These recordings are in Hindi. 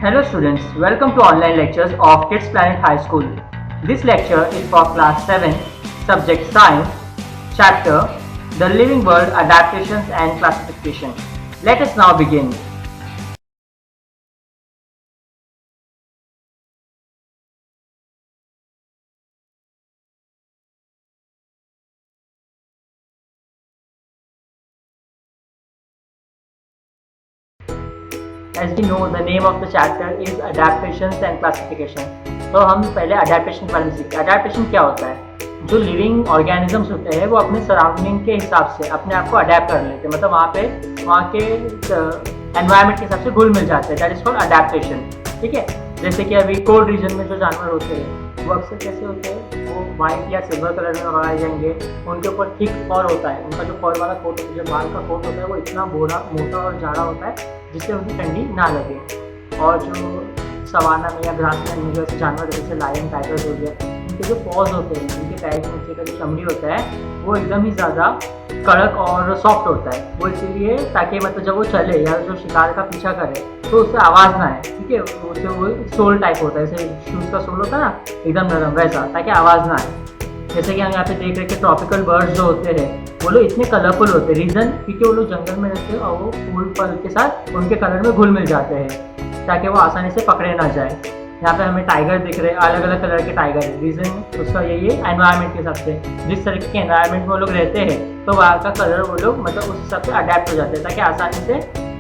Hello students, welcome to online lectures of Kids Planet High School. This lecture is for class 7, subject Science, chapter The Living World Adaptations and Classification. Let us now begin. As we know, the name of the chapter is Adaptations and Classification. तो हम पहले अडेप्टेशन के बारे में सीखते हैं. अडेप्टेशन क्या होता है? जो लिविंग ऑर्गेनिजम्स होते हैं वो अपने सराउंडिंग के हिसाब से अपने आप को अडेप्ट कर लेते हैं, मतलब वहाँ के एनवायरनमेंट के हिसाब से घुल मिल जाते हैं. That is called adaptation. ठीक है. जैसे कि अभी कोल्ड रीजन में जो जानवर होते हैं वो अक्सर कैसे होते हैं, वो वाइट या सिल्वर कलर में लगाए जाएंगे. उनके ऊपर थिक फर होता है. उनका जो फर वाला कोट, जो बाल का कोट होता है वो इतना मोटा और जाड़ा होता है जिससे उनकी ठंडी ना लगे. और जो सवाना में या ग्रासलैंड में जो ऐसे जानवर जैसे लायन, टाइगर्स हो गया, उनके जो पॉज होते हैं, उनके पैर के नीचे का जो चमड़ी होता है वो एकदम ही ज़्यादा कड़क और सॉफ्ट होता है. वो इसीलिए ताकि मतलब जब वो चले या जो शिकार का पीछा करे तो उससे आवाज़ ना आए. ठीक है. उससे वो सोल टाइप होता है, जैसे शूज़ का सोल होता है ना, एकदम नरम वैसा, ताकि आवाज़ ना आए. जैसे कि हम यहाँ पे देख रहे हैं कि ट्रॉपिकल बर्ड्स जो होते हैं वो लोग इतने कलरफुल होते हैं. रीज़न क्योंकि वो लोग जंगल में रहते हैं और वो फूल फल के साथ उनके कलर में घुल मिल जाते हैं ताकि वो आसानी से पकड़े ना जाए. यहाँ पे हमें टाइगर दिख रहे हैं, अलग अलग कलर के टाइगर है. रीज़न उसका यही है, एनवायरनमेंट के हिसाब से जिस तरीके के एनवायरनमेंट में वो लोग रहते हैं तो वहाँ का कलर वो लोग मतलब उस हिसाब से अडेप्ट हो जाते हैं ताकि आसानी से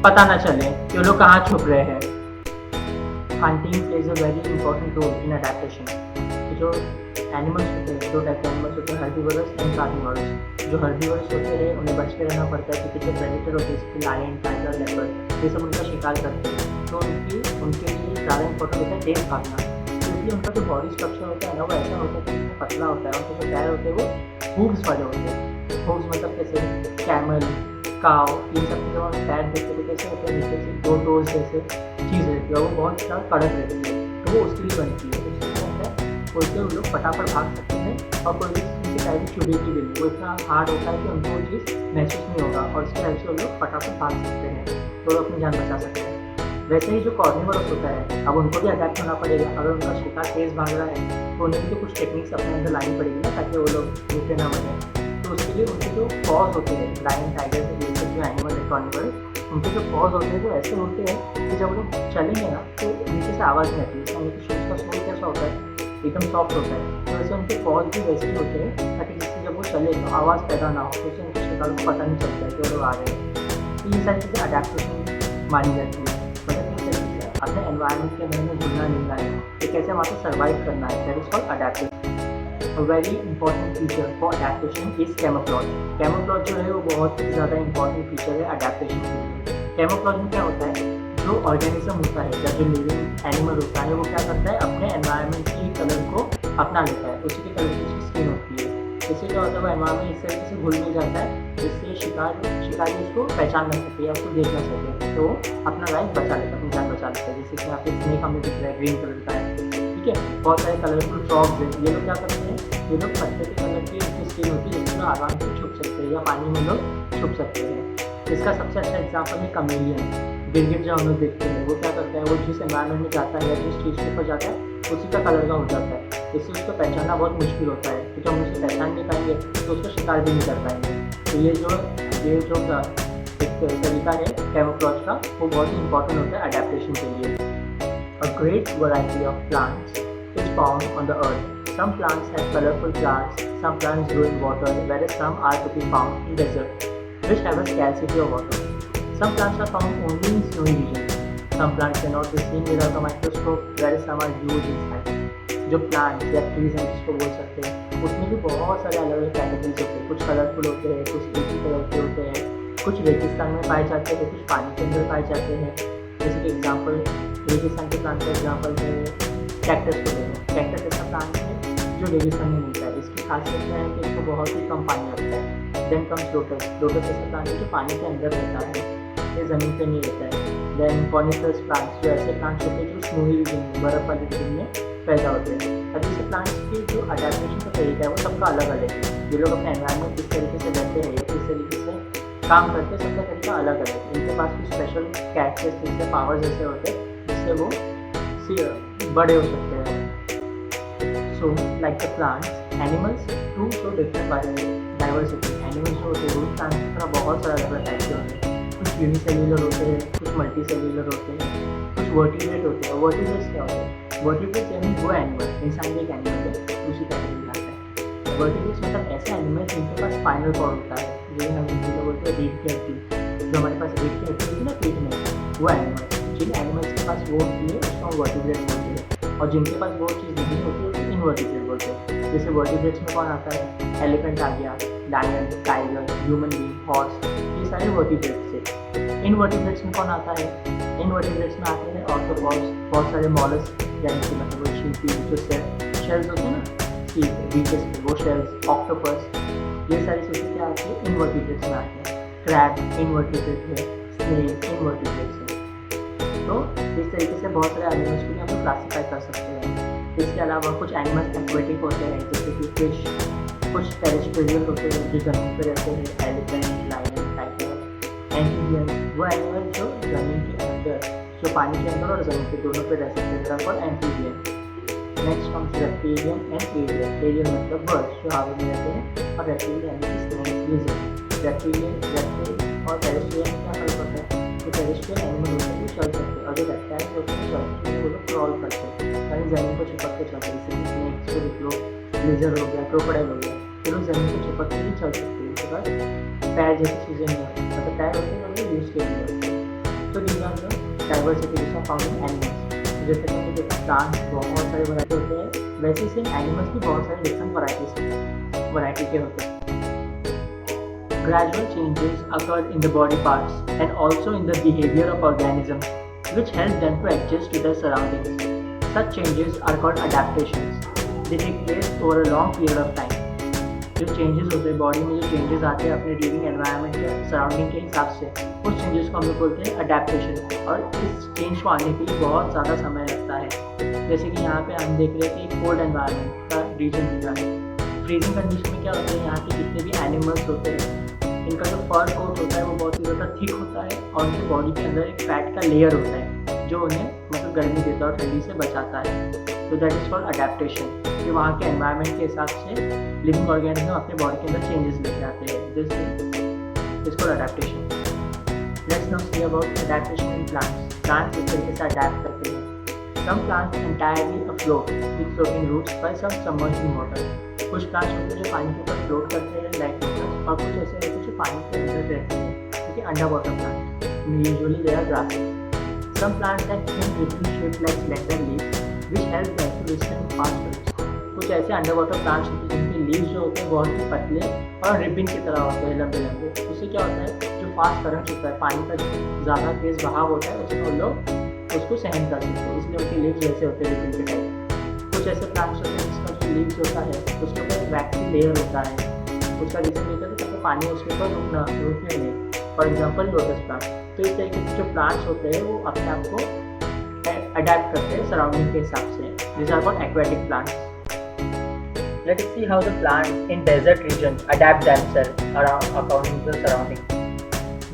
पता ना चले कि वो लोग कहाँ छुप रहे हैं. Hunting plays a very important role in adaptation. जो एनिमल्स होते हैं, दो टाइप के एनिमल्स होते हैं, हर्बीवोरस एंड कार्निवोरस. जो हर्बीवोरस होते हैं उन्हें बच के रहना पड़ता है क्योंकि जो प्रेडेटर होते हैं जैसे लायन, टाइगर, लेपर्ड, ये सब उनका शिकार करते हैं. तो उनके लिए ज़्यादा इंपॉर्टेंट होता है तेज भागना. तो इसलिए उनका जो बॉडी स्ट्रक्चर होता है ना वो ऐसा होता है कि वो पतला होता है. उनके जो पैर होते हैं वो हूव्स वाले होते हैं. हूव्स मतलब कैसे कैमल, काव, इन सब के जो हम पैर देखते हैं कैसे होते हैं, नीचे से दो टोज जैसे चीज़ रहती है और वो बहुत ज़्यादा कड़क रहती है. तो वो उसके लिए बनती है. उससे वो लोग फटाफट भाग सकते हैं और कोई भी उनकी टाइप चुभेगी भी नहीं. वो इतना हार्ड होता है कि उनको वो चीज़ महसूस नहीं होगा और इसकी वजह से वो लोग फटाफट भाग सकते हैं, तो अपनी जान बचा सकते हैं. वैसे ही जो कार्निवोरस होता है, अब उनको भी अडेप्ट होना पड़ेगा. अगर उनका शिकार तेज़ भाग रहा है तो उन्हें भी तो कुछ टेक्निक्स अपने अंदर लानी पड़ेगी ना ताकि वो लोग भूखे ना बने. तो उसके लिए उनके जो पॉज होते हैं, लायन, टाइगर से जैसे जो एनिमल है कार्निवोरस, उनके जो पॉज होते हैं वो ऐसे होते हैं कि जब वो लोग चलेंगे ना तो नीचे से आवाज़ नहीं आती. उनके शूज़ का सोल कैसा होता है, एकदम सॉफ्ट होता है. तो वैसे उनके पॉज भी वैसे ही होते हैं ताकि जिससे जब वो चले तो आवाज़ पैदा ना हो, तो उससे उनके शिकार को पता नहीं चलता है कि वो लोग आ रहे हैं. तो ये सारी चीज़ें अडेप्टेशन मानी जाती है. मतलब इस तरीके से अपने एनवायरनमेंट के अंदर में घुलना मिलना है कि कैसे वहाँ पर सर्वाइव करना है. That is called adaptation. A very important feature for adaptation is camouflage. Camouflage जो है वो बहुत ही ज़्यादा इंपॉर्टेंट फीचर है अडेप्टेशन के लिए. कैमोफ्लेज में क्या होता है, जो ऑर्गेनिज्म होता है या जो लिविंग एनिमल होता है वो क्या करता है, अपने एनवायरनमेंट की कलर को अपना लेता है. उसी के कलर की उसकी स्किन होती है. इससे क्या होता है, वो एनवायरनमेंट इस तरीके से घुल मिल जाता है जिससे शिकारी उसको पहचान ना सके या उसको देख ना सके, तो अपना लाइफ बचा लेता है, अपनी जान बचा लेता है. जैसे कि यहाँ पे स्नेक हमें दिख रहा है, ग्रीन कलर का है. ठीक है. बहुत सारे कलरफुल फ्रॉग्स हैं. ये लोग क्या करते हैं, ये लोग पत्ते के कलर की उनकी स्किन होती है जिसमें आराम से छुप सकते हैं या पानी में लोग छुप सकते हैं. इसका सबसे अच्छा एग्जाम्पल है कमेलियन. गिरगिट जो हम लोग देखते हैं वो क्या करता है, वो जिस एनवायरनमेंट में जाता है या जिस चीज़ के ऊपर जाता है उसी का कलर का हो जाता है. इससे उसको पहचानना बहुत मुश्किल होता है क्योंकि हम उसे पहचान नहीं पाएंगे तो उसका शिकार भी नहीं कर पाएंगे. तो ये जो एक तरीका है कैमोफ्लेज का वो बहुत ही इंपॉर्टेंट होता है अडेप्टेशन के लिए. A great variety of plants is found on the earth. Some plants have colourful flowers, some plants grow in water, whereas some are to be found in desert which have a scarcity of water. Some plants are found only in snowy regions. Some plants cannot be seen without a microscope, whereas some are huge in size. जो प्लांट्स या ट्रीज हैं जिसको बोल सकते हैं उसमें भी बहुत सारे अलग अलग कैटेगरीज होते हैं. कुछ कलरफुल होते हैं, कुछ एक ही कलर के होते हैं, कुछ रेगिस्तान में पाए जाते हैं, कुछ पानी के अंदर पाए जाते हैं. जैसे कि एग्जाम्पल रेगिस्तान के प्लांट का एग्जाम्पल है कैक्टस को लेंगे. कैक्टस ऐसा प्लांट है जो रेगिस्तान में मिलता है. इसकी खासियत है कि इसको बहुत ही कम पानी लगता है. Then comes lotus. लोटस ऐसा प्लांट है जो पानी के अंदर रहता है, ये ज़मीन पे नहीं रहता है. देन कॉनिफरस प्लांट्स, जो ऐसे प्लांट्स होते हैं जो स्नोई रीजन में, बर्फ़ वाले रीजन में पैदा होते हैं. अब ऐसे प्लांट्स की जो अडेप्टेशन का तरीका है वो सबका अलग अलग है. ये लोग अपने एनवायरनमेंट किस तरीके से रहते हैं या किस तरीके से काम करते हैं, सबका तरीका अलग अलग है. इनके पास कुछ स्पेशल कैरेक्टरिस्टिक्स या पावर्स ऐसे होते हैं जिससे वो बड़े हो सकते हैं। So like the plants, animals too show different diversity. Animals जो होते हैं वो प्लांट्स की तरह बहुत सारे अलग अलग टाइप के होते हैं। कुछ यूनिसेल्युलर होते हैं, कुछ मल्टी सेल्युलर होते हैं, कुछ वर्टिब्रेट होते हैं। वर्टिब्रेट्स क्या होते हैं? वर्टिब्रेट्स यानी वो एनिमल, इंसान भी एक एनिमल है, दूसरी कैटेगरी आता है। वर्टिब्रेट्स मतलब ऐसे एनिमल जिनके पास स्पाइनल कॉर्ड होता है, जिन्हें हम हिंदी में बोलते हैं रीढ़ की हड्डी। जो हमारे पास रीढ़ की हड्डी होती है ना पेट में, वो एनिमल, जिन एनिमल्स के पास वो होती है उसको हम वर्टिब्रेट बोलते हैं, और जिनके पास वो चीज़ नहीं होती है उसको इनवर्टिब्रेट बोलते हैं। जैसे वर्टिब्रेट्स में कौन आता है? एलिफेंट आ गया, lion, tiger, human being, horse, ये सारे वर्टिब्रेट्स है। इनवर्टिब्रेट्स में कौन आता है? इनवर्टिब्रेट्स में आते हैं ऑर्थ्रोपॉड्स, बहुत सारे मॉलस्क, यानी कि मतलब वो शिल्पी जो शेल्स होते हैं ना, बीचेस पे वो शेल्स, ऑक्टोपस, ये सारी चीज़ें क्या आती है? इनवर्टिब्रेट्स में आते हैं। क्रैब इनवर्टिब्रेट है, स्नेल इनवर्टिब्रेट्स है। तो इस तरीके से बहुत सारे एनिमल्स को भी हम लोग क्लासीफाई कर सकते हैं। इसके अलावा कुछ एनिमल्स एक्वेटिक होते हैं, जैसे कि फिश, कुछ टेरेस्ट्रियल होते हैं जो ज़मीन पर रहते हैं, एलिफेंट, लायन, टाइगर। एम्फीबियंस वो एनिमल जो ज़मीन के अंदर, जो पानी के अंदर और ज़मीन के दोनों पे रह सकते हैं, for amphibian. Next comes reptilian and alien. Alien मतलब बर्ड्स जो हवा में रहते हैं, और रेप्टिलियन यानी कि स्नेक, लिजर्ड। रेप्टिलियन और टेरेस्ट्रियल में क्या फर्क होता है? जो टेरेस्ट्रियल एनिमल होते हैं वो चल सकते हैं, और जो रेप्टाइल होते हैं चलते हैं, वो लोग क्रॉल करते हैं, यानी ज़मीन को चिपक के चलते हैं। जैसे कि स्नेक्स को देख लो, लिजर्ड हो गया, क्रोकोडाइल हो गया, ये लोग ज़मीन को चिपक के ही चल सकते हैं। उसके बाद पैर जैसी चीज़ें नहीं होती, मतलब पैर होते हैं और यूज़ के लिए होते हैं। तो these are the diversity of found in animals. जैसे कि हमने देखा प्लांट्स बहुत सारे वैरायटी होते हैं, वैसे ही एनिमल्स भी बहुत सारे डिफरेंट वैरायटी के होते हैं। Gradual changes occur in the body parts and also in the behavior of organisms, which help them to adjust to their surroundings. Such changes are called adaptations. They take place over a long period of time. जो चेंजेस होते हैं बॉडी में, जो चेंजेस आते हैं अपने लिविंग एनवायरनमेंट के सराउंडिंग के हिसाब से, उस चेंजेस को हम लोग बोलते हैं अडेप्टेशन। और इस चेंज को आने के लिए बहुत ज़्यादा समय लगता है। जैसे कि यहाँ पे हम देख रहे हैं कि कोल्ड एनवायरनमेंट का रीजन दिख रहा है। फ्रीजिंग कंडीशन में क्या होता है, यहाँ के जितने भी एनिमल्स होते हैं, इनका जो फर कोट होता है वो बहुत ही ज़्यादा थिक होता है, और उनकी बॉडी के अंदर एक फैट का लेयर होता है जो उन्हें मतलब गर्मी देता है और ठंडी से बचाता है। तो दैट इज़ कॉल्ड अडेप्टेशन, कि वहाँ के एनवायरनमेंट के हिसाब से लिविंग ऑर्गेनिज्म अपने बॉडी के अंदर चेंजेस लेके आते हैं। This is called adaptation. Let's now see about adaptation in plants. Plants इस तरीके से अडेप्ट करते हैं। Some plants entirely afloat with floating roots by some submerged in water. कुछ प्लांट्स होते हैं जो पानी के ऊपर फ्लोट करते हैं लाइक लोटस, और कुछ ऐसे होते हैं जो पानी के अंदर रहते हैं, ठीक है, under water plant. Usually they are grasses. Some plants have thin ribbon shaped like slender leaves which help them to withstand fast floods. कुछ ऐसे अंडर वाटर प्लांट्स होते हैं जिनके लीव्स जो होते हैं बहुत ही पतले और रिबन की तरह होते हैं, लंबे लंबे। उससे क्या होता है, जो फास्ट करंट होता है, पानी का ज़्यादा तेज़ बहाव होता है, उसमें वो लोग उसको सहन कर सकते हैं, इसलिए उनके लीव्स जैसे होते हैं रिबन के टाइप। कुछ ऐसे प्लांट्स होते हैं जिसका जो लीव्स होता है उसके ऊपर एक वैक्सी लेयर होता है, उसका रीज़न ये होता है ताकि पानी उसके ऊपर रुके नहीं। For example lotus plant. तो इस तरीके से जो प्लांट्स होते हैं वो अपने आप को अडेप्ट करते हैं सराउंडिंग के हिसाब से। These are called aquatic plants. Let us see how the plants in desert regions adapt themselves according to the surrounding.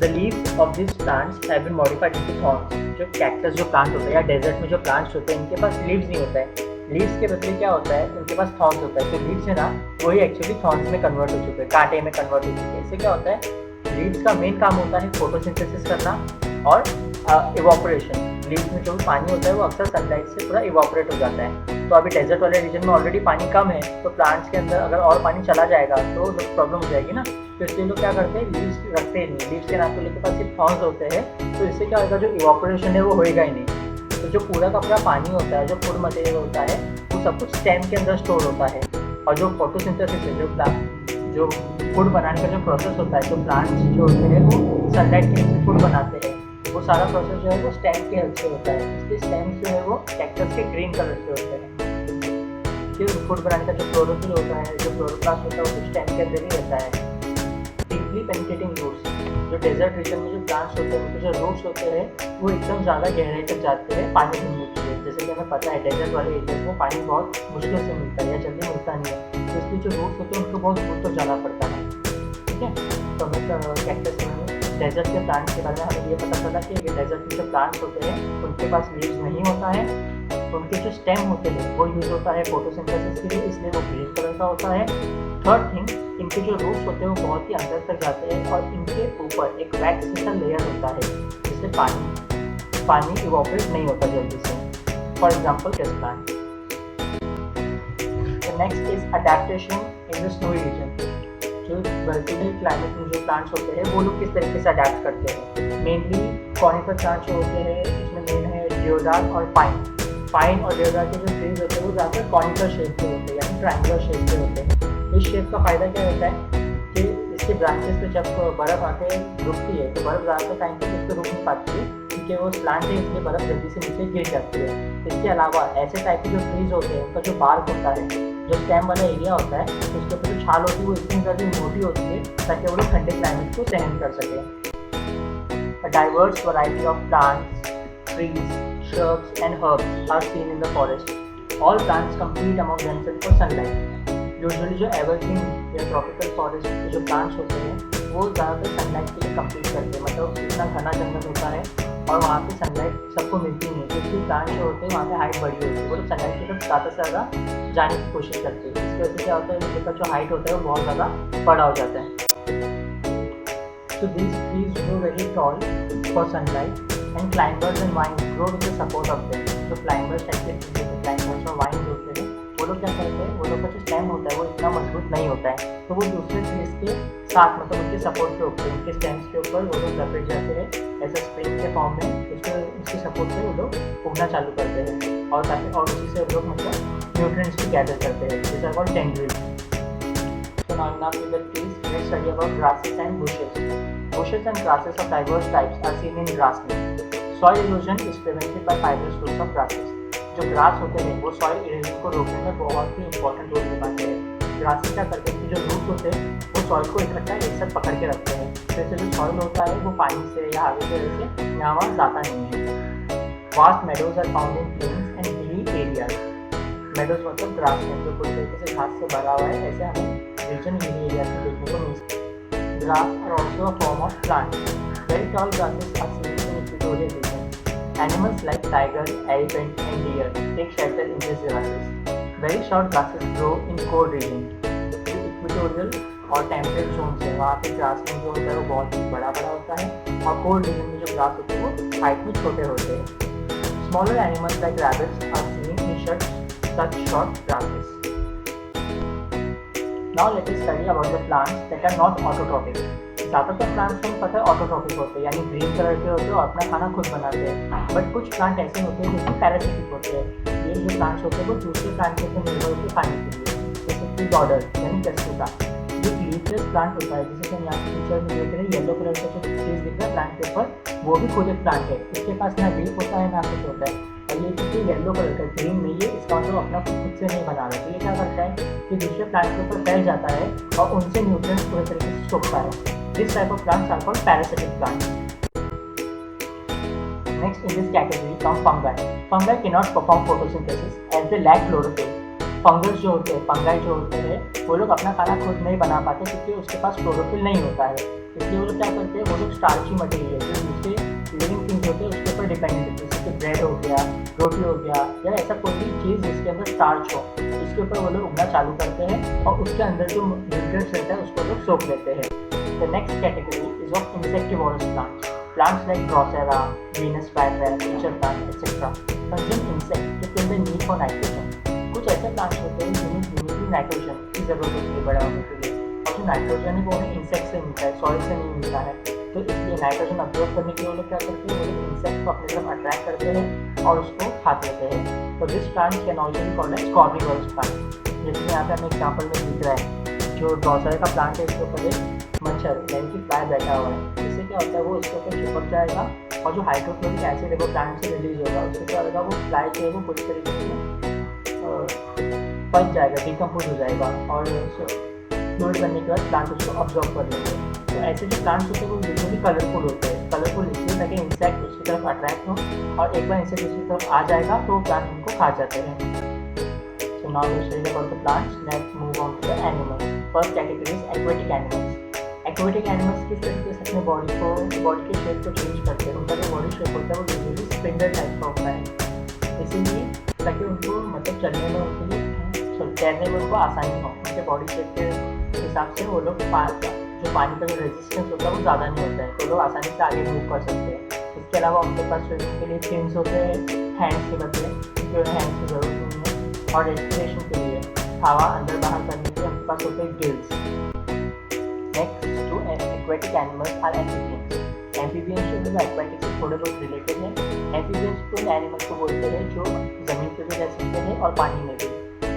The leaves of these plants have been modified into thorns. जो कैक्टस जो प्लांट होता है या डेजर्ट में जो प्लांट्स होते हैं इनके पास लीव्स नहीं होता है, लीव्स के बदले क्या होता है, उनके पास थॉर्न्स होता है। तो लीव्स है ना, वही एक्चुअली थॉर्न्स में कन्वर्ट हो चुके हैं, कांटे में कन्वर्ट हो चुके हैं। इससे क्या होता है, लीव्स का मेन काम होता है फोटोसिंथेसिस करना और इवापोरेशन। लीव्स में जो भी पानी होता है वो अक्सर सनलाइट से पूरा इवापोरेट हो जाता है। तो अभी डेजर्ट वाले रीजन में ऑलरेडी पानी कम है, तो प्लांट्स के अंदर अगर और पानी चला जाएगा तो प्रॉब्लम हो जाएगी ना। तो इसलिए लोग क्या करते हैं, लीव्स रखते ही नहीं। लीव्स के नाम पे उनके पास सिर्फ थॉर्न्स होते हैं, तो इससे क्या होगा, जो इवापोरेशन है वो होएगा ही नहीं। तो जो पूरा का पूरा पानी होता है, जो फूड मटेरियल होता है, वो सब कुछ स्टेम के अंदर स्टोर होता है। और जो फोटोसिंथेसिस है, जो फूड बनाने का जो प्रोसेस होता है, जो प्लांट्स जो होते हैं वो सनलाइट के से फूड बनाते हैं, वो सारा प्रोसेस जो है वो स्टेम के हेल्प से होता है। इसके स्टेम्स जो है वो कैक्टस के ग्रीन कलर से होते हैं। फिर फूड बनाने का जो क्लोरोफिल होता है, जो क्लोरोप्लास्ट होता है, वो स्टेम के अंदर ही रहता है। डीपली पेनिट्रेटिंग रूट्स, जो डेजर्ट रीजन में जो प्लांट्स होते हैं उनके जो रूट्स होते हैं वो एकदम ज़्यादा गहराई तक जाते हैं पानी ढूंढने के लिए। जैसे कि हमें पता है डेजर्ट वाले एरियाज में पानी बहुत मुश्किल से मिलता है या जल्दी मिलता नहीं है, तो इसलिए जो रूट्स होते हैं उनको बहुत दूर तक जाना पड़ता है, ठीक है। तो हमें कैक्टस में डेजर्ट के प्लांट्स के बारे में हमें ये पता चला कि डेजर्ट में जो प्लांट्स होते हैं उनके पास लीव्स नहीं होता है, उनके जो स्टेम होते हैं वो यूज़ होता है फोटोसिंथेसिस के लिए, इसलिए वो ग्रीन कलर का होता है। थर्ड थिंग, इनके जो रूट्स होते हैं वो बहुत ही अंदर तक जाते हैं और इनके ऊपर एक वैक्स जैसा लेयर होता है जिससे पानी इवोपरेट नहीं होता जल्दी से। For example this plant. Next is adaptation in the snowy region. जो बर्फीले क्लाइमेट में जो प्लांट्स होते हैं वो लोग किस तरीके से अडेप्ट करते हैं। मेनली कॉनिफर प्लांट्स जो होते हैं इसमें मेन है डिओडार और पाइन और देवदार के जो ट्रीज होते हैं वो ज़्यादातर कॉनिकल शेप के होते हैं, यानी ट्रायंगुलर शेप के होते हैं। इस शेप का फ़ायदा क्या होता है कि इसके ब्रांचेस पे जब बर्फ़ आके रुकती है तो बर्फ़ ज़्यादातर टाइम तक इस पर रुक नहीं पाती है क्योंकि वो प्लांट है, इसलिए बर्फ़ जल्दी से नीचे गिर जाती है। इसके अलावा ऐसे टाइप के जो ट्रीज होते हैं उनका जो बार्क होता है, जो स्टेम वाला एरिया होता है, उसके ऊपर जो छाल होती है वो इतनी ज़्यादा मोटी होती है ताकि वो लोग ठंडे क्लाइमेट को सहन कर सकें। A diverse variety of plants, trees, shrubs and herbs are seen in the forest. All plants compete among themselves for sunlight. Usually जो एवरग्रीन या ट्रॉपिकल फॉरेस्ट के जो प्लांट्स होते हैं वो ज़्यादातर सनलाइट के लिए कम्पीट करते हैं, मतलब इतना घना जंगल होता है और वहाँ पे सनलाइट सबको मिलती नहीं है, क्योंकि प्लांट्स जो होते हैं वहाँ पे हाइट बड़ी होती है, वो लोग सनलाइट की तरफ ज़्यादा से ज़्यादा जाने की कोशिश करते हैं। इसकी वजह से क्या होता है उनका जो हाइट होता है वो बहुत ज़्यादा बड़ा हो जाता है। So these trees grow very tall for sunlight and climbers and vines grow with the support of them. जो climbers टाइप के trees होते हैं, climbers और vines होते हैं, वो लोग क्या करते हैं, वो लोग का जो स्टेम होता है वो इतना मजबूत नहीं होता है, तो वो दूसरे ट्रीज के साथ मतलब उनके सपोर्ट के ऊपर, उनके स्टेम्स के ऊपर वो लोग लपेट जाते हैं ऐसे स्प्रिंग के फॉर्म में, उसके सपोर्ट से वो लोग उगना चालू करते हैं और उसी से वो लोग मतलब न्यूट्रिएंट्स भी गैदर करते हैं, जिसे called tendrils. So now with the trees, let's study about grasses and bushes. Bushes and grasses of diverse types are seen in grassland. Soil erosion is prevented by fibrous roots of grasses. जो ग्रास होते हैं वो सॉइल इरोजन को रोकने में बहुत ही इंपॉर्टेंट रोल निभाते हैं। ग्रासेस क्या करते हैं कि जो रूट्स होते हैं वो सॉइल को इकट्ठा एक साथ पकड़ के रखते हैं, जैसे जो सॉइल होता है वो पानी से या हवा की वजह से यहाँ वहाँ जाता नहीं है। Vast meadows are found in plains and hilly areas. Meadows मतलब ग्रास है जो पूरी तरीके से घास से भरा हुआ है, ऐसे हमें रीजन हिली एरिया में देखने को मिलता है। Grass are also a form of plant. Very tall grasses are seen in equatorial region. Animals like tiger, elephant and deer take shelter in these grasses. Very short grasses grow in cold region. जो इक्वेटोरियल और टेम्परेट जोन्स है वहाँ पे ग्रासलैंड जो होता है वो बहुत ही बड़ा होता है और कोल्ड रीजन में जो ग्रास होते हैं वो हाइट में छोटे होते हैं। Smaller animals like rabbits are seen in such short grasses. Now let us study about the plants that are not autotrophic. ज़्यादातर प्लांट्स हमें पता है ऑटोट्रॉपिक होते हैं, यानी ग्रीन कलर के होते हैं और अपना खाना खुद बनाते हैं, बट कुछ प्लांट ऐसे होते हैं जो कि पैरासिटिक होते हैं। ये जो प्लांट्स होते हैं वो दूसरे प्लांट के ऊपर निर्भर होते खाने के लिए, जैसे कि डॉडर यानी कस्तूरा। जो लीफलेस प्लांट होता है जिसे हम यहाँ पिक्चर में देख रहे हैं, येलो कलर का जो चीज़ दिख रहा है प्लांट के ऊपर, वो भी खुद एक प्लांट है, इसके पास ना लीफ होता है ना कुछ होता है, और ये क्योंकि येलो कलर का ग्रीन नहीं है इसका मतलब अपना खुद से नहीं बना रहा, तो ये क्या करता है कि दूसरे प्लांट के ऊपर फैल जाता है और उनसे न्यूट्रिएंट्स पूरे तरीके से सोखता है। This type of plants are called parasitic plants. Next in this category come fungi. Fungi cannot perform photosynthesis as they lack chlorophyll. Fungus जो होते हैं, फंगाई जो होते हैं, वो लोग अपना खाना खुद नहीं बना पाते क्योंकि उसके पास क्लोरोफिल नहीं होता है, इसलिए वो लोग क्या करते हैं, वो लोग स्टार्ची मटेरियल जो दूसरे लिविंग थिंग्स होते हैं उसके ऊपर डिपेंडेंट होते हैं, जैसे कि ब्रेड हो गया, रोटी हो गया या ऐसा कोई भी चीज़ जिसके अंदर स्टार्च हो, इसके ऊपर वो लोग उगना चालू करते हैं और उसके अंदर जो न्यूट्रिएंट्स रहता है उसको लोग सोख लेते हैं। The next category is of insectivorous plants. Plants like Drosera, Venus flytrap, pitcher plant, etc. consume insects to fill the need for nitrogen. कुछ ऐसे प्लांट्स होते हैं जिन्हें यूनिटली नाइट्रोजन की जरूरत होती है बड़ा होने के लिए, और जो नाइट्रोजन है वो हमें इंसेक्ट से मिलता है, सॉइल से नहीं मिलता है, तो इसलिए नाइट्रोजन अब्जॉर्ब करने के लिए वो लोग क्या करते हैं, वो लोग इंसेक्ट को अपनी तरफ अट्रैक्ट करते हैं और उसको खा लेते हैं। तो this plant can also be called as carnivorous plant. जैसे यहाँ पे हमें एग्जाम्पल में दिख रहा है, जो ड्रॉसर का प्लांट है इसके ऊपर एक मच्छर यानी कि फ्लाई बैठा हुआ है, इससे क्या होता है वो इसके ऊपर चिपक जाएगा और जो हाइड्रोक्लोरिक एसिड है वो प्लांट से रिलीज होगा, उससे क्या होगा वो फ्लाई जो है वो पूरी तरीके से पच जाएगा, डिकम्पोज हो जाएगा और फ्लूइड बनने के बाद प्लांट उसको ऑब्जॉर्व कर लेंगे। तो ऐसे जो प्लांट्स होते हैं वो यूजुअली कलरफुल होते हैं, कलरफुल इसलिए ताकि इंसेक्ट उसकी तरफ अट्रैक्ट हो और एक बार इंसेक्ट उसकी तरफ आ जाएगा तो प्लांट उनको खा जाते हैं। So now we study about the plants. Let's move on to the animals. First category is aquatic animals. Aquatic animals किस तरीके से अपने बॉडी के शेप को चेंज करते हैं। उनका जो बॉडी शेप होता है वो यूजुअली स्पिंडल टाइप का होता है, इसीलिए ताकि उनको मतलब चलने में उनके लिए तैरने में उनको आसानी हो। उनके बॉडी शेप के हिसाब से वो लोग जो पानी का जो रेजिस्टेंस होता है वो ज़्यादा नहीं होता है, तो लोग आसानी से आगे मूव कर सकते हैं। इसके अलावा उनके पास स्विमिंग के लिए फिन्स होते हैं हैंड्स के बदले, जो हैंड्स की ज़रूरत नहीं है। और रेस्पिरेशन के लिए हवा अंदर बाहर करने के लिए उनके पास होते हैं gills. Next to aquatic animals are amphibians. Amphibians जो है एक्वेटिक से थोड़े बहुत रिलेटेड है। एम्फीबियंस को एनिमल्स को बोलते हैं जो ज़मीन पे भी रह सकते हैं और पानी में भी,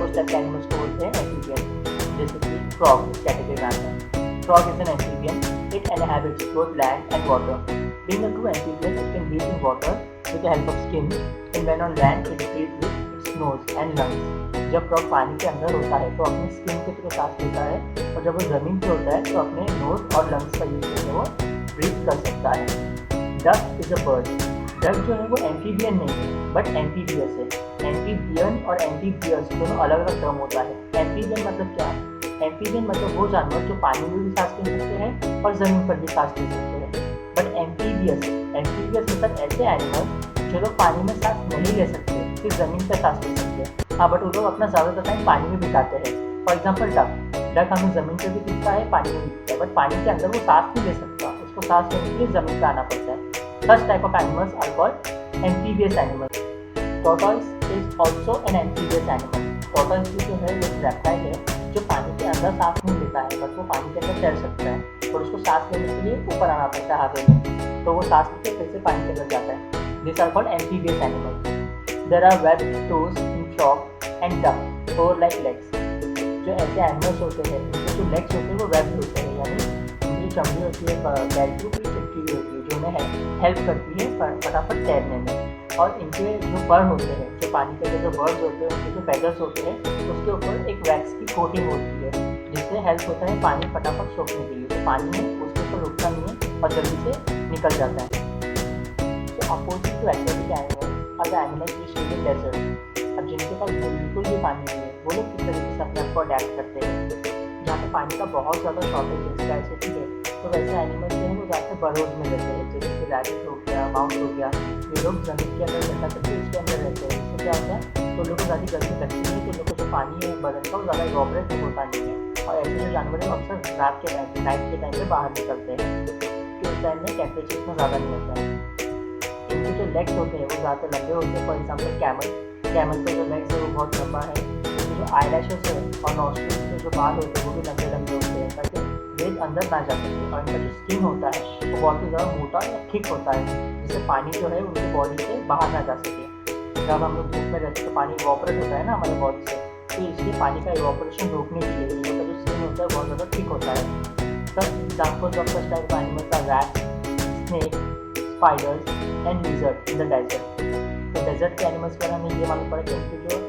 उस टाइप के एनिमल्स को बोलते हैं एम्फीबियंस। जैसे कि फ्रॉग इस कैटेगरी में आता है। Frog is an amphibian, it inhabits both land and water. Being a true amphibian, it can breathe in water with the help of skin, and when on land, it breathes with its nose and lungs. जब फ्रॉग पानी के अंदर होता है तो अपनी स्किन के थ्रू सांस लेता है, और जब वो ज़मीन पे होता है तो अपने नोज और लंग्स का यूज करके वो ब्रीथ कर सकता है। Duck is a bird. Duck जो है वो एम्फीबियन नहीं है बट एम्फीबियस है। एम्फीबियन और एम्फीबियस दोनों अलग अलग टर्म होता है। एम्फीबियन मतलब क्या? एम्फीबियन मतलब वो जानवर जो पानी में भी सांस ले सकते हैं और ज़मीन पर भी सांस ले सकते हैं। बट एम्फीबियस मतलब ऐसे एनिमल जो लोग पानी में सांस नहीं ले सकते, सिर्फ ज़मीन पर सांस ले सकते हैं। हाँ, बट वो लोग अपना ज़्यादातर टाइम पानी में बिताते हैं। फॉर एग्जाम्पल डक हमें ज़मीन पर भी दिखता है, पानी में भी दिखता है, बट पानी के अंदर वो सांस नहीं ले सकता, उसको सांस लेने के लिए ज़मीन पर आना पड़ता है। Such type of animals are called amphibious animals. Tortoise is also an amphibious animal. Tortoise भी जो है वो रेप्टाइल है जो पानी के अंदर सांस नहीं लेता है, बट वो पानी के अंदर तैर सकता है, और उसको सांस लेने के लिए ऊपर आना पड़ता है हाथों में, तो वो सांस लेके फिर से पानी के अंदर जाता है। These are called amphibious animals. There are webbed toes in frog and duck, oar-like legs. जो ऐसे एनिमल्स होते हैं उनके जो लेग्स होते हैं वो वेब्ड होते हैं, यानी उनकी चमड़ी होती है पैर की पूरी चिपकी हुई होती है, जो उन्हें हेल्प करती है फटाफट तैरने में। और इनके जो पर होते हैं, जो पानी के जो बर्ड्स होते हैं, उनके जो फेदर्स होते हैं उसके ऊपर एक वैक्स की कोटिंग होती है, जिससे हेल्प होता है पानी फटाफट सोखने के लिए, तो पानी में उसके ऊपर रुकता नहीं है और जल्दी से निकल जाता है। तो opposite to aquatic animals are the animals which live in desert. अब जिनके पास बिल्कुल भी पानी नहीं है वो लोग किस तरीके से अपने आप को अडेप्ट करते हैं। जहाँ पे पानी का बहुत ज़्यादा शॉर्टेज है, स्कैर्सिटी है, तो वैसे एनिमल्स जो है वो ज़्यादातर बर्रोज में रहते हैं, जैसे कि रैबिट हो गया, माउस हो गया। ये लोग ज़मीन के अंदर रहता करके उसके अंदर रहते हैं। इससे क्या होता है, तो लोगों को ज़्यादा गर्मी लगती नहीं, तो लोगों को जो पानी है बदन का वो ज़्यादा इवॉपरेट होता नहीं है। और ऐसे जो जानवर हैं अक्सर नाइट के टाइम पे बाहर निकलते हैं, कि उस टाइम में टेम्परेचर इतना ज़्यादा नहीं होता है। इनके जो लेग्स होते हैं वो ज़्यादातर लंबे होते हैं। फॉर एग्जाम्पल कैमल का जो लेग्स है वो बहुत लंबा है। इनके जो आईलैशेस है और नॉस्ट्रिल्स के जो बाल होते हैं वो भी लंबे लंबे होते हैं, ताकि वेट अंदर ना जा सके। और इनका जो स्किन होता है वो बहुत ही ज़्यादा मोटा या थिक होता है, जिससे पानी जो है उनकी बॉडी से बाहर ना जा सके। जब हम लोग धूप में रहते हैं तो पानी इवॉपरेट होता है ना हमारे बॉडी से, तो इसलिए पानी का इवॉपरेशन रोकने के लिए इनका जो स्किन होता है बहुत ज़्यादा थिक होता है। Sir examples of such type animals are rats, snake, spiders and lizard in the desert. तो डेजर्ट के एनिमल्स पर हमें ये मालूम पड़ा कि उनकी जो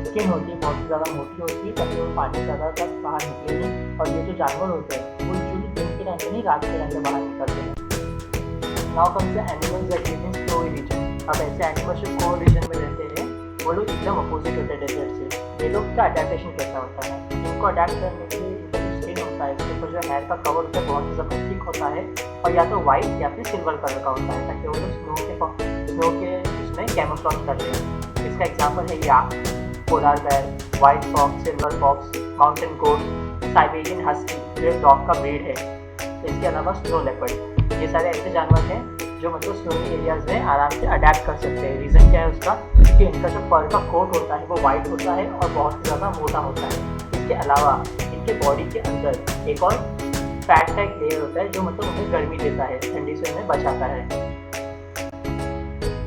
स्किन होती है बहुत ज़्यादा मोटी होती है, ताकि वो पानी ज़्यादा तक बाहर निकले नहीं। और ये जो जानवर होते हैं वो यूजुअली दिन के टाइम पे नहीं, रात के टाइम पे बाहर निकलते हैं। Now comes the animals that live in snow region. अब ऐसे एनिमल्स जो कोल्ड रीजन में रहते हैं वो लोग एकदम अपोजिट होते हैं डेजर्ट से। ये लोग का अडेप्टेशन कैसा होता है, इनको अडेप्ट करने के लिए इनका जो स्किन होता है इसके ऊपर जो हेयर का कवर होता है बहुत ज़्यादा थिक होता है, और या तो वाइट या फिर सिल्वर कलर का होता है, ताकि वो लोग स्नो के उसमें कैमोफ्लेज कर रहे हैं। इसका एग्जाम्पल है yak, polar bear, white fox, silver fox, mountain goat, Siberian husky जो एक डॉग का ब्रीड है। इसके अलावा स्नो लेपर्ड, ये सारे ऐसे जानवर हैं जो मतलब स्नोई एरियाज में आराम से अडेप्ट कर सकते हैं। रीज़न क्या है उसका, कि इनका जो फर का कोट होता है वो वाइट होता है और बहुत ज़्यादा मोटा होता है। इसके अलावा इनके बॉडी के अंदर एक और फैट टाइप लेयर होता है जो मतलब उन्हें गर्मी देता है, ठंडी से उन्हें बचाता है।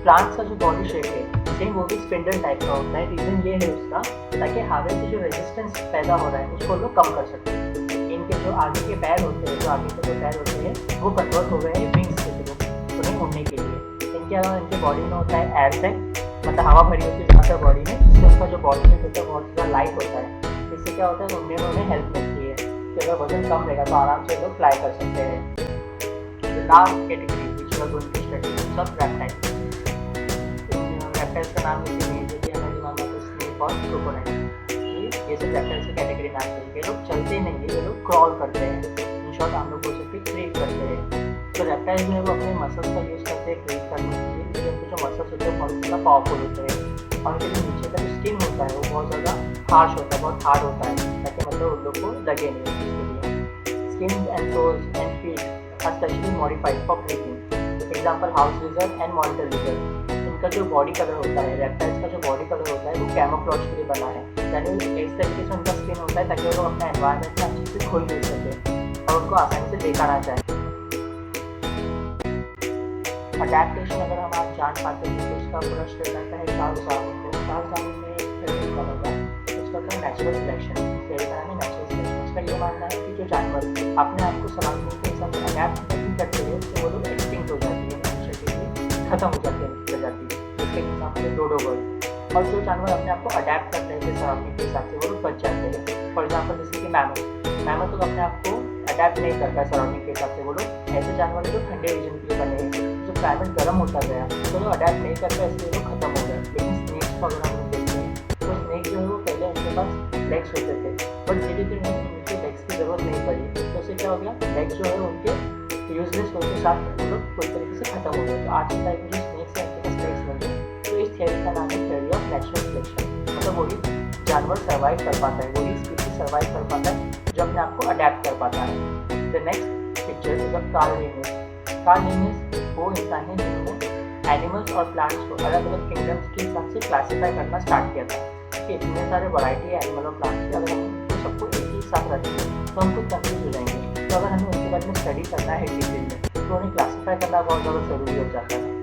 प्लांट्स का जो बॉडी शेप है सेम वो भी स्पिंडल टाइप का होता है। रीज़न ये है उसका, ताकि हवा से जो रेजिस्टेंस पैदा हो रहा है उसको लोग कम कर सकते हैं। इनके जो आगे के पैर होते हैं, जो आगे के जो पैर होते हैं वो कन्वर्ट हो गए हैं विंग्स के थ्रू उन्हें उड़ने के लिए। इनके अलावा इनके बॉडी में होता है एयर सैक, मतलब हवा भरी होती है ज़्यादातर बॉडी में, जिससे उनका जो बॉडी में होता है बहुत ज़्यादा लाइट होता है। इससे क्या होता है, उड़ने में उन्हें हेल्प मिलती है कि अगर वजन कम रहेगा तो आराम से लोग फ्लाई कर सकते हैं। Last category which we are going to study sub reptiles. Reptiles का नाम लेते हैं जैसे हमारे दिमाग में स्नेक और क्रोकोडाइल, ये सब रेप्टाइल्स की कैटेगरी में आते हैं। ये लोग चलते नहीं है, ये लोग क्रॉल करते हैं। इन शॉर्ट हम लोग बोल सकते हैं क्रीप करते हैं। तो रेप्टाइल्स जो है वो अपने मसल्स का यूज़ करते हैं क्रीप करने के लिए, इसलिए उनके जो मसल्स होते हैं बहुत ज़्यादा पावरफुल होते हैं और उनके जो नीचे का जो स्किन होता है वो बहुत ज़्यादा हार्श होता है, बहुत हार्ड होता है, ताकि मतलब उन लोग को लगे नहीं उसके लिए। Skin and toes and feet are specially modified for creeping. Example house lizard and monitor lizard. इनका जो बॉडी कलर होता है, रेप्टाइल्स का जो बॉडी कलर होता है वो कैमोफ्लेज के लिए बना है, यानी इस तरीके से उनका स्किन होता है ताकि वो लोग अपना एनवायरनमेंट में अच्छे से घुल मिल सके और उनको आसानी से देखा ना जाए। अडैप्टेशन अगर हम आज जान पाते हैं तो उसका पूरा स्टेट आता है चार्ल्स डार्विन को। चार्ल्स डार्विन ने एक थ्योरी कहा था, उसका था नेचुरल सिलेक्शन। नेचुरल सिलेक्शन उसका ये मानना है कि जो जानवर अपने आप को सराउंडिंग के हिसाब से अडैप्ट नहीं करते हैं तो वो लोग एक्सटिंक्ट हो जाती है, खत्म हो जाती है प्रजाति। जैसे एग्जाम्पल है डोडो बर्ड। और जो जानवर अपने आप को अडैप्ट कर रहे थे सराउंडिंग के हिसाब से वो लोग बच जाते हैं। फॉर एग्जाम्पल जैसे कि मैमथ तो अपने आप को अडैप्ट नहीं करता है सराउंडिंग के हिसाब से, वो लोग ऐसे जानवर जो ठंडे रीजन के लिए बने हैं, जो क्लाइमेट गर्म होता गया तो वो अडैप्ट नहीं करता, इसलिए वो खत्म हो गए। लेकिन स्नेक्स को अगर हम लोग देखते हैं तो स्नेक जो है वो पहले उनके पास लेग्स होते थे, बट धीरे धीरे उनके लेग्स की ज़रूरत नहीं पड़ी, तो उससे क्या हो गया, लेग्स जो है उनके यूजलेस होने के साथ वो लोग पूरी तरीके से खत्म हो गए। तो आज के टाइम में जो स्नेक्स हैं उनके पास लेग्स नहीं है, तो इस थियरी का नाम है थियरी ऑफ नेचुरल सिलेक्शन। मतलब वही जानवर सर्वाइव कर पाता है, वही स्पीशीज सर्वाइव कर पाता है जो अपने आप को अडैप्ट कर पाता है। The next picture is of Karl Linnaeus. Karl Linnaeus वो इंसान है जिन्होंने एनिमल्स और प्लांट्स को अलग अलग किंगडम्स के हिसाब से क्लासीफाई करना स्टार्ट किया था कि इतने सारे वैरायटी है एनिमल और प्लांट्स के, अगर हम उनको सबको एक ही साथ रखेंगे तो हम कुछ कंफ्यूज हो जाएंगे। तो अगर हमें उसके बारे में स्टडी करना है डिटेल में तो उन्हें क्लासीफाई करना बहुत ज़्यादा ज़रूरी हो जाता है।